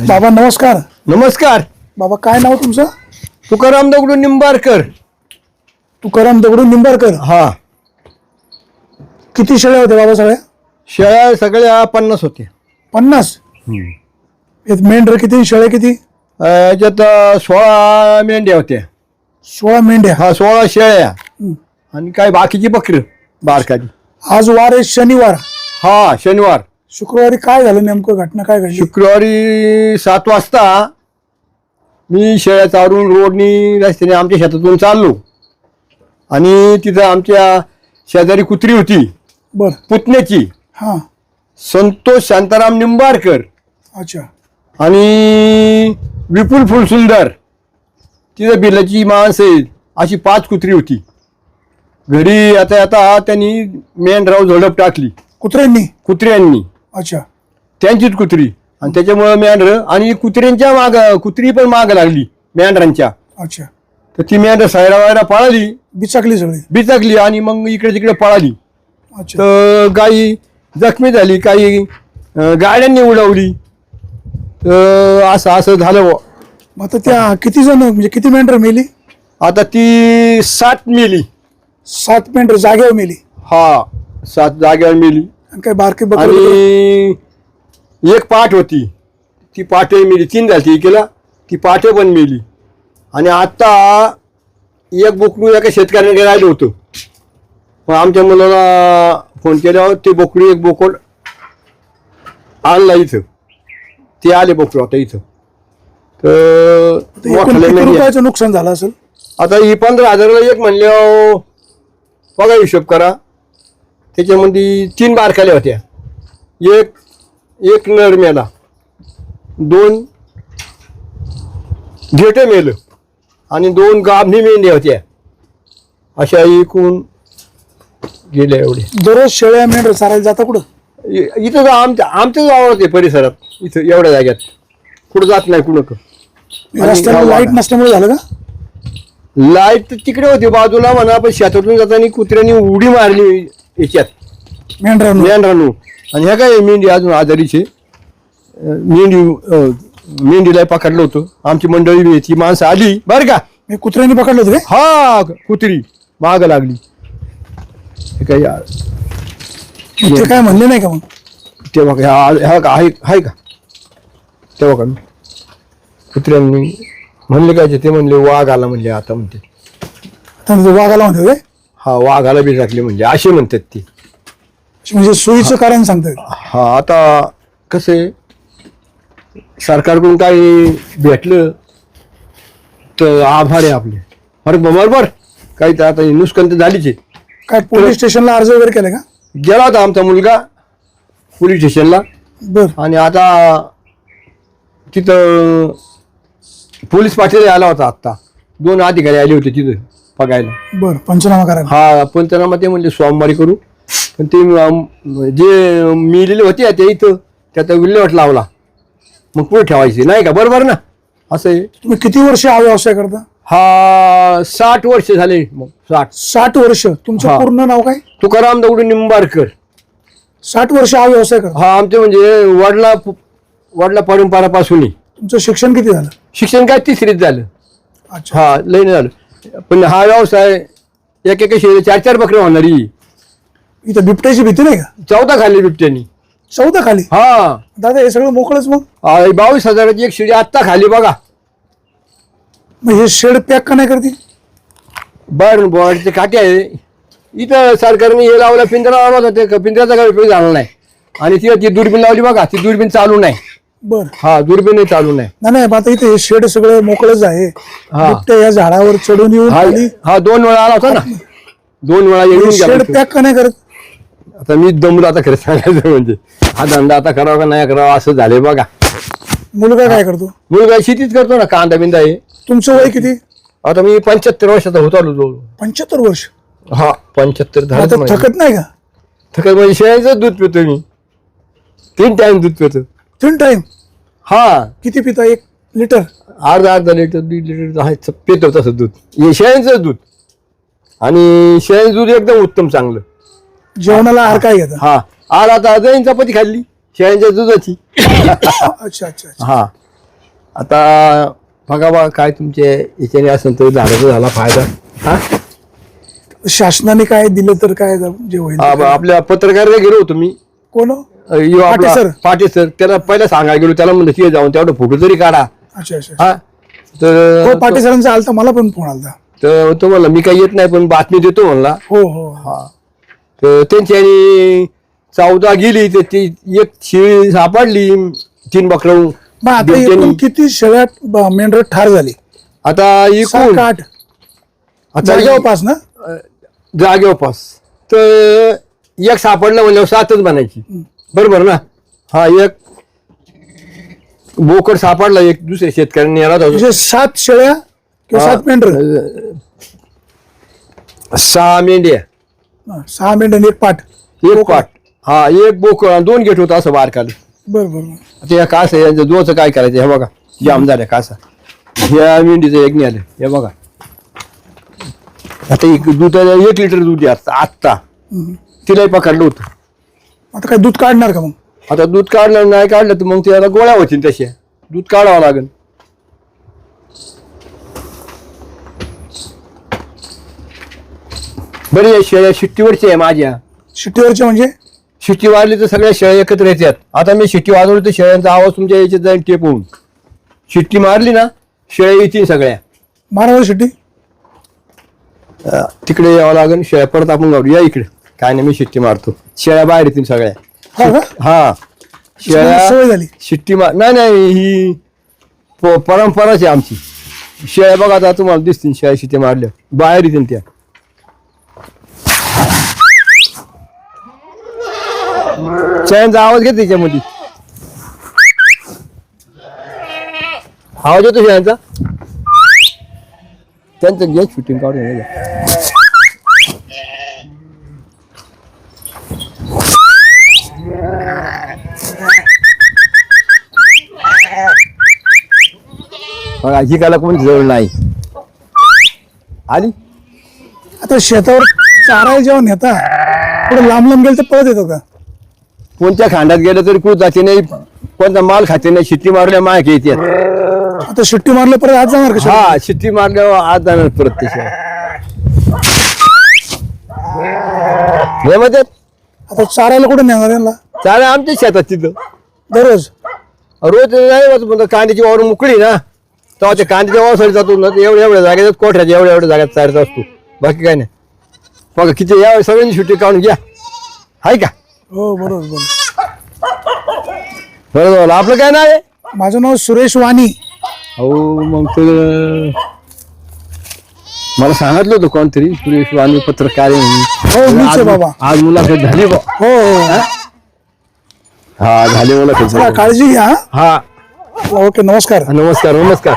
बाबा नमस्कार. नमस्कार. बाबा काय नाव तुमचं? तुकाराम दगडू निंबारकर. तुकाराम दगडू निंबारकर. हा. किती शेळ्या होत्या बाबा सगळ्या? शेळ्या सगळ्या 50 होत्या. 50. मेंढर किती, शेळ्या किती? याच्यात 16 मेंढ्या होत्या. 16 मेंढ्या. हा 16 शेळ्या आणि काय बाकीची बकरं बारकाली. आज वार आहे शनिवार. हा शनिवार. शुक्रवारी काय झालं नेमकं, घटना काय घडली? शुक्रवारी 7 वाजता मी शेळ्या चारून रोडनी रस्त्याने आमच्या शेतातून चाललो आणि तिथं आमच्या शेजारी कुत्री होती. बर. पुतण्याची. हा. संतोष शांताराम निंबारकर अच्छा. आणि विपुल फुलसुंदर. तिथं बिलाची माणसं अशी 5 कुत्री होती. घरी आता त्यांनी मेंढराव झोडप टाकली कुत्र्यांनी. अच्छा. त्यांचीच कुत्री आणि त्याच्यामुळे मेंढर आणि कुत्र्यांच्या कुत्री पण माग लागली मेंढरांच्या. अच्छा. तर ती मेंढर सायरा वायरा पळाली, बिचकली आणि मग इकडे तिकडे पळाली. अच्छा. तर गाई जखमी झाली, काही गाड्यांनी उडवली. तर असं झालं. आता त्या किती जण, म्हणजे किती मेंढर मेली? आता ती 7 मेली. 7 मेंढर जागेवर मेली. हा 7 जागेवर मेली. आणि काय बारके बकरे? आणि एक पाठ होती, ती पाठे मेली. 3 झाली एकेला, ती पाठे पण मेली. आणि आता एक बोकडू एका शेतकऱ्याने राहिलं होतं. मग आमच्या मुलाला फोन केल्यावर ते बोकडू एक बोकड आणला इथं. ते आले बोकडू आता इथं. तर किती रुपयाचं नुकसान झालं असेल? आता ही 15,000ला एक म्हणले. बघा हिशोब करा. त्याच्यामध्ये 3 बारकाल्या होत्या. एक नर मेला, 2 घेटे मेलं आणि 2 गाभणी मेंढ्या होत्या. अशा एकूण गेल्या एवढे. दररोज शेळ्या मेंढर चारायला जाता कुठं? इथं आमच्याच गावात आहे परिसरात. इथं एवढ्या जाग्यात कुठं जात नाही कुणक. रस्त्याला लाईट नसल्यामुळे झालं का? लाईट तर तिकडे होती बाजूला म्हणा, पण शेतातून जाताना कुत्र्यांनी उडी मारली याच्यात मेंढरांनो. आणि ह्या काय मेंढी अजून आजारीचे. मेंढीला पकडलं होतं. आमची मंडळी ती माणसं आली बरं का. कुत्र्यांनी पकडलं होतं? हा कुत्री माग लागली. काय काय म्हणले नाही का मग? तेव्हा आहे का तेव्हा का कुत्र्यांनी म्हणले काय ते म्हणले वाघ आला म्हणले. आता म्हणते वाघाला म्हणते? हा वाघाला बी टाकले म्हणजे असे म्हणतात ते. म्हणजे सोयीचं कारण सांगतात. हा आता कसं आहे, सरकारकडून काही भेटलं तर आभार आहे आपले. बरोबर. काही तर आता नुकसान तर झालीच आहे. काय पोलीस स्टेशनला अर्ज वगैरे केला का? गेला होता आमचा मुलगा पोलीस स्टेशनला. बर. आणि आता तिथं पोलीस पाटील आला होता. आत्ता 2 अधिकारी आले होते तिथं बघायला. बर. पंचनामा करायला? हा पंचनामा ते म्हणजे सोमवारी करू. पण ते जे मिळलेले होते ते इथं त्याचा विल्हेवाट लावला. मग पुढे ठेवायचे नाही का. बरोबर ना. असं आहे. तुम्ही किती वर्ष हा व्यवसाय करता? हा 60 वर्ष झाले. मग 60 वर्ष. तुमचं पूर्ण नाव काय? तुकाराम दगडू निंबारकर. 60 वर्ष हा व्यवसाय करता? हा आमचे म्हणजे वडला परंपरापासून. तुमचं शिक्षण किती झालं? शिक्षण काय 3रीत झालं. अच्छा. हा लय झालं. पण हा व्यवसाय एक 4 बकऱ्या होणारी. इथं बिबट्याची भीती नाही का? 14 खाल्ली बिबट्यानी. 14 खाली? हा दादा हे सगळं मोकळच मग? 22,000ची एक शिडी आत्ता खाली बघा. मग हे शेड पॅक का नाही करते? बोर्डचे काटे आहे. इथं सरकारने हे लावलं, पिंजरा लावला होता. ते पिंजऱ्याचा काही उपयोग झाला नाही. आणि ती दुर्बीण लावली बघा. ती दुर्बीण चालू नाही. बर. हा दुर्बीण चालू नाही. नाही आता इथे हे शेड सगळं मोकळच आहे. बिबट्या या झाडावर चढून येऊन हा 2 वेळा आला होता ना. 2 वेळा येऊन शेड पॅक का नाही करत? आता मी दमलो आता खरं सांगायचं म्हणजे. हा धंदा आता करावा का नाही करावा असं झाले बघा. मुलगा काय करतो? मुलगा शेतीच करतो ना. कांदा बिंदा आहे. तुमचं वय किती? आता मी 75 वर्षाचा होत आलो. 75 वर्ष? हा 75 झालं. थकत नाही का? थकत म्हणजे शेळ्याचं दूध पितो मी. 3 टाइम दूध पितो. 3 टाइम? हा. किती पिता? 1 लिटर? अर्धा लिटर 1.5 लिटर पितो तसं दूध. हे शेळ्यांचं दूध. आणि शेळ्यांचं दूध एकदम उत्तम चांगलं. जेवणाला आहार काय घेता? हा आर आता दही चपाती खाल्ली शेळ्यांच्या दुधाची. अच्छा अच्छा. हा आता बघा बा काय तुमचे याच्याने असेल तर झाडाचा झाला फायदा. हा शासनाने काय दिलं तर काय जे होईल ते. आपल्या पत्रकाराला गेलो होतो मी. कोण हो? आपला सर. पाटील सर. त्याला पहिला सांगायला गेलो, त्याला म्हणलं की जाऊन तेवढं फोटो तरी काढा. अच्छा अच्छा. हा तर हो पाटील सरांचा आलता, मला पण फोन आलता. तर तो म्हणला मी काही येत नाही पण बातमी देतो म्हणला. हो हो. हा तर त्यांची आणि 14 गेली तर ती एक शेळी सापडली 3 बकरं. मग आता एकूण किती शेळ्या मेंढर ठार झाली? आता 7 एकूण का 8 आता जागेवरपास ना? जागेवरपास तर एक सापडलं म्हणल्यावर 7च बनायची. बरोबर ना. हा एक बोकड सापडला, एक दुसऱ्या शेतकऱ्यांनी याला होता. म्हणजे 7 शेळ्या किंवा 7 मेंढर? 6 मेंढ्या, 6 मेंढर आणि 1 पाट. एक पाट. हा एक बोकड आणि 2 गेट होतं असं बारकालं. बरं बरं. आता या कास आहे यांचं दोचं काय करायचं हे बघा. जाम झाल्या कासा. ह्या मेंढीचं एक आलं हे बघा. आता दुधाला 1 लिटर दूध द्या आत्ता. तिलाही पकडलं होतं. आता काय दूध काढणार का मग? आता दूध काढलं नाही काढलं तर मग त्याला गोळ्या होतील तशा. दूध काढावं लागेल. बरी आहे शेळ्या शिट्टीवरची आहे माझ्या. शिट्टीवरच्या म्हणजे? शिट्टी वाजली तर सगळ्या शेळ्या एकत्र येतात. आता मी शिट्टी वाजवली तर शेळ्यांचा आवाज तुमच्या याच्यात जाईल टेप होऊन. शिट्टी मारली ना शेळ्या येतील सगळ्या. मारावर शिट्टी? तिकडे यावं लागेल. शेळ्या परत आपण गावडू या इकडे. काय नाही मी शिट्टी मारतो शेळ्या बाहेर येतील सगळ्या. हा शेळ्या सवय झाली. शिट्टी मार नाही नाही ही परंपराच आहे आमची. शेळ्या बघा आता तुम्हाला दिसतील शेळ्या शिट्टी मारल्या बाहेर येतील त्या. शेळ्यांचा आवाज घेत त्याच्यामध्ये. आवाज येतो शेळ्यांचा. त्यांचं घ्या शूटिंग काढून. बघा ही काला कोणी जवळ नाही आली. आता शेतावर चारायला जेव्हा नेता पुढे लांब लांब गेलं तर पळत येतो का? कोणत्या खांडात गेलं तरी कुठं जाते नाही. कोणता माल खाते नाही. शिट्टी मारल्या माग येते. आता शिट्टी मारलं परत आज जाणार का? हा शिट्टी मारल्यावर आज जाणार परत त्याच्या. हे म्हणतात आता चारायला कुठे नेणार यांना? चालेल आमच्या शेतात तिथं दररोज रोज नाही होत. कांद्याची वावर मुकली ना तेव्हा त्या कांद्याच्या वावरसाठी जातो ना. एवढ्या जागेत कोठऱ्याच्या एवढ्या जागेत चारत असतो. बाकी काय नाही. बघा किती या सगळ्यांनी सुट्टी काढून घ्या हाय का? हो बरोबर बरोबर. बरोबर. आपलं काय नाव आहे? माझं नाव सुरेश वाणी. हो मग ते मला सांगितलं होतं कोणतरी सुरेश वाणी पत्रकार आहे हो मीच आहे बाबा. आज मुलाखत झाली बा. हो हो. हा झाली मुलाखत. चला काळजी घ्या. हा ओके नमस्कार. नमस्कार नमस्कार.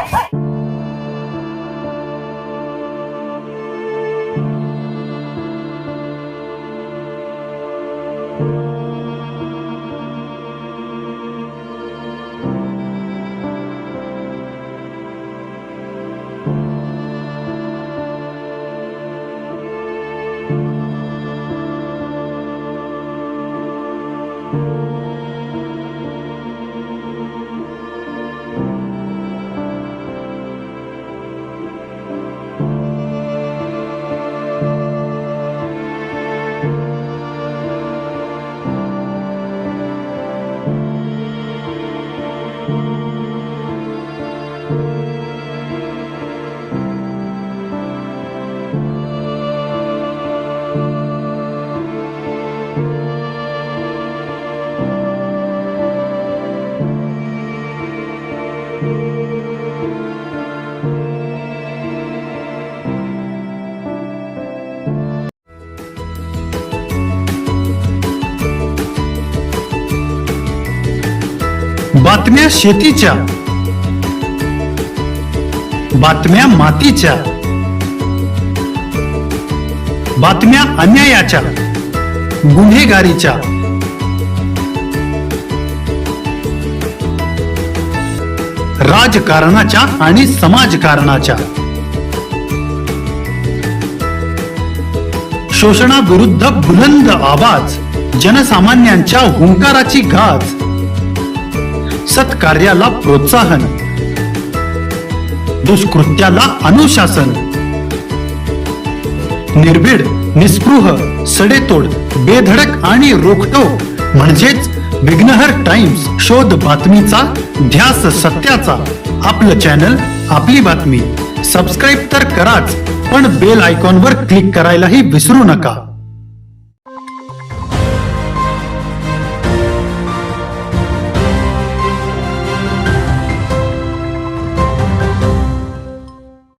बातम्या शेतीच्या, बातम्या मातीच्या, बातम्या अन्यायाच्या, गुन्हेगारीच्या, राजकारणाच्या आणि समाजकारणाच्या, शोषणाविरुद्ध बुलंद आवाज, जनसामान्यांच्या हुंकाराची गाज, सत्कार्याला प्रोत्साहन, दुष्कृत्याला अनुशासन. निर्भीड, निस्पृह, सडेतोड, बेधडक आणि रोखटोक म्हणजेच विघ्नहर टाइम्स. शोध बातमीचा, ध्यास सत्याचा. आपलं चॅनल, आपली बातमी. सबस्क्राईब तर कराच, पण बेल आयकॉनवर क्लिक करायलाही विसरू नका.